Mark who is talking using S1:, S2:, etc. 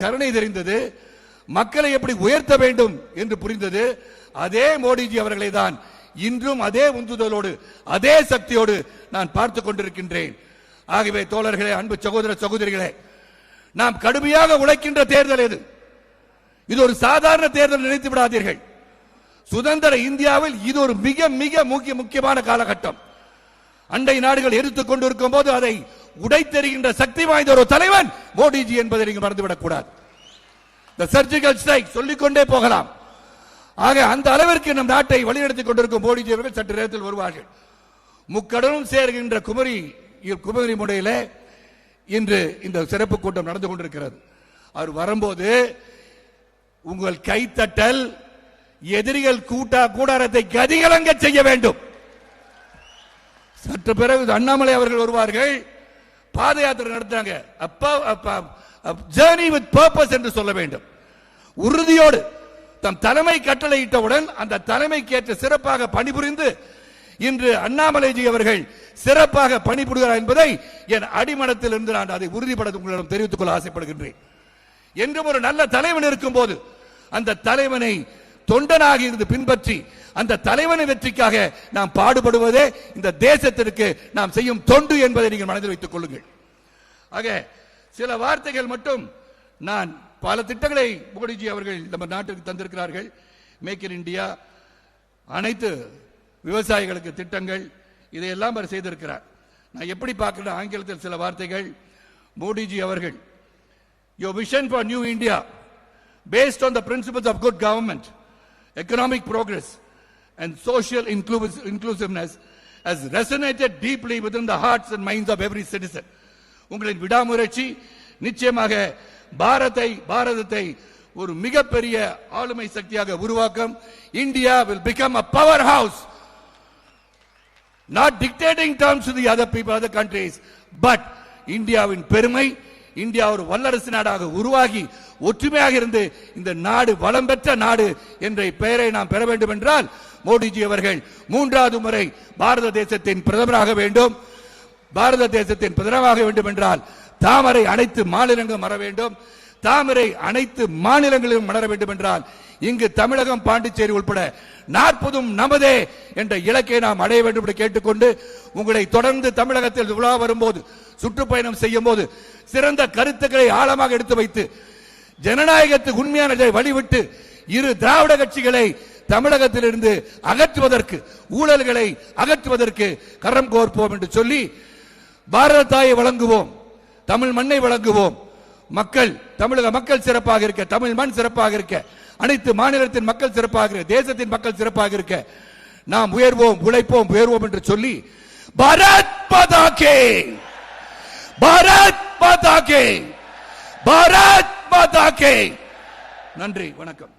S1: கருணை தெரிந்தது, மக்களை எப்படி உயர்த்த வேண்டும் என்று புரிந்தது. அதே மோடிஜி அவர்களை தான் இன்றும் அதே உந்துதலோடு அதே சக்தியோடு நான் பார்த்துக் கொண்டிருக்கின்றேன். ஆகவே தோழர்களே, அன்பு சகோதர சகோதரிகளே, நாம் கடுமையாக உழைக்கின்ற தேர்தல் இது. இது ஒரு சாதாரண தேர்தல் நினைத்து விடாதீர்கள். சுதந்திர இந்தியாவில் இது ஒரு மிக மிக முக்கியமான காலகட்டம். அண்டை நாடுகள் எதிர்த்துக் கொண்டிருக்கும் போது அதை உடைத்தெறிகின்ற சக்தி வாய்ந்த ஒரு தலைவன் மோடிஜி என்பதை நீங்கள் மறந்துவிடக் கூடாது. சர்ஜிக்கல் ஸ்ட்ரைக் சொல்லிக்கொண்டே போகலாம். ஆக அந்த அளவிற்கு நம் நாட்டை வழிநடத்திக் கொண்டிருக்கும் மோடிஜி அவர்கள் சற்று நேரத்தில் வருவார்கள். முக்கடலும் சேர்கின்ற குமரி முனையில இன்று இந்த சிறப்பு கூட்டம் நடந்து கொண்டிருக்கிறது. அவர் வரும்போது உங்கள் கைத்தட்டல் எதிரிகள் கூடாரத்தை கதிகலங்க செய்ய வேண்டும். சற்று பிறகு அண்ணாமலை அவர்கள் வருவார்கள், பாத யாத்திரை நடத்தாங்க. ஜர்னி வித் பர்பஸ் என்று சொல்ல வேண்டும். உறுதியோடு தம் தலைமை கட்டளையிட்டவுடன் அந்த தலைமைக்கு ஏற்ற சிறப்பாக பணிபுரிந்து இன்று அண்ணாமலைஜி அவர்கள் சிறப்பாக பணிபுரிகிறார் என்பதை என் அடிமனத்தில் இருந்து நான் அதை உறுதிப்படுத்த உங்களிடம் தெரிவித்துக் கொள்ள ஆசைப்படுகின்றேன். என்றும் ஒரு நல்ல தலைவன் இருக்கும் போது அந்த தலைவனை தொண்டனாக இருந்து பின்பற்றி அந்த தலைவனை வெற்றிக்காக நாம் பாடுபடுவதே இந்த தேசத்திற்கு நாம் செய்யும் தொண்டு என்பதை நீங்கள் மனதில் வைத்துக் கொள்ளுங்கள். ஆக சில வார்த்தைகள் மட்டும். நான் பல திட்டங்களை மோடிஜி அவர்கள் நம்ம நாட்டுக்கு தந்திருக்கிறார்கள். மேக் இன் இந்தியா, அனைத்து விவசாயிகளுக்கு திட்டங்கள், இதையெல்லாம் அவர் செய்திருக்கிறார். நான் எப்படி பார்க்கிறேன், ஆங்கிலத்தில் சில வார்த்தைகள். மோடிஜி அவர்கள், your vision for new India based on the principles of good government, economic progress and social inclusiveness has resonated deeply within the hearts and minds of every citizen. உங்களின் விடாமுயற்சி நிச்சயமாக பாரதத்தை ஒரு மிகப்பெரிய ஆளுமை சக்தியாக உருவாக்கும். India will become a powerhouse, not dictating terms to the other people, other countries, but இந்தியாவின் பெருமை, இந்தியா ஒரு வல்லரசு நாடாக உருவாகி ஒற்றுமையாக இருந்து இந்த நாடு வளம் பெற்ற நாடு என்ற பெயரை நாம் பெற வேண்டும் என்றால் மோடிஜி அவர்கள் 3வது முறை பாரத தேசத்தின் பிரதமராக வேண்டும். பாரத தேசத்தின் பிரதமராக வேண்டும் என்றால் தாமரை அனைத்து மாநிலங்களும் மலர வேண்டும். தாமரை அனைத்து மாநிலங்களிலும் மலர வேண்டும் என்றால் இங்கு தமிழகம், பாண்டிச்சேரி உட்பட 40 நமதே என்ற இலக்கை நாம் அடைய வேண்டும் என்று கேட்டுக்கொண்டு, உங்களை தொடர்ந்து தமிழகத்தில் உலா வரும்போது, சுற்றுப்பயணம் செய்யும் போது சிறந்த கருத்துக்களை ஆழமாக எடுத்து வைத்து ஜனநாயகத்துக்கு உண்மையானதை வழிவிட்டு இரு திராவிட கட்சிகளை தமிழகத்திலிருந்து அகற்றுவதற்கு, ஊழல்களை அகற்றுவதற்கு கரம் கோர்ப்போம் என்று சொல்லி, பாரத தாயை வழங்குவோம், தமிழ் மண்ணை வழங்குவோம், தமிழக மக்கள் சிறப்பாக இருக்க, தமிழ் மண் சிறப்பாக இருக்க, அனைத்து மாநிலத்தின் மக்கள் சிறப்பாக இருக்க, தேசத்தின் மக்கள் சிறப்பாக இருக்க நாம் உயர்வோம், உழைப்போம், உயர்வோம் என்று சொல்லி பாரத் மாதா கே, பாரத் மாதா கே, பாரத் மாதா கே. நன்றி, வணக்கம்.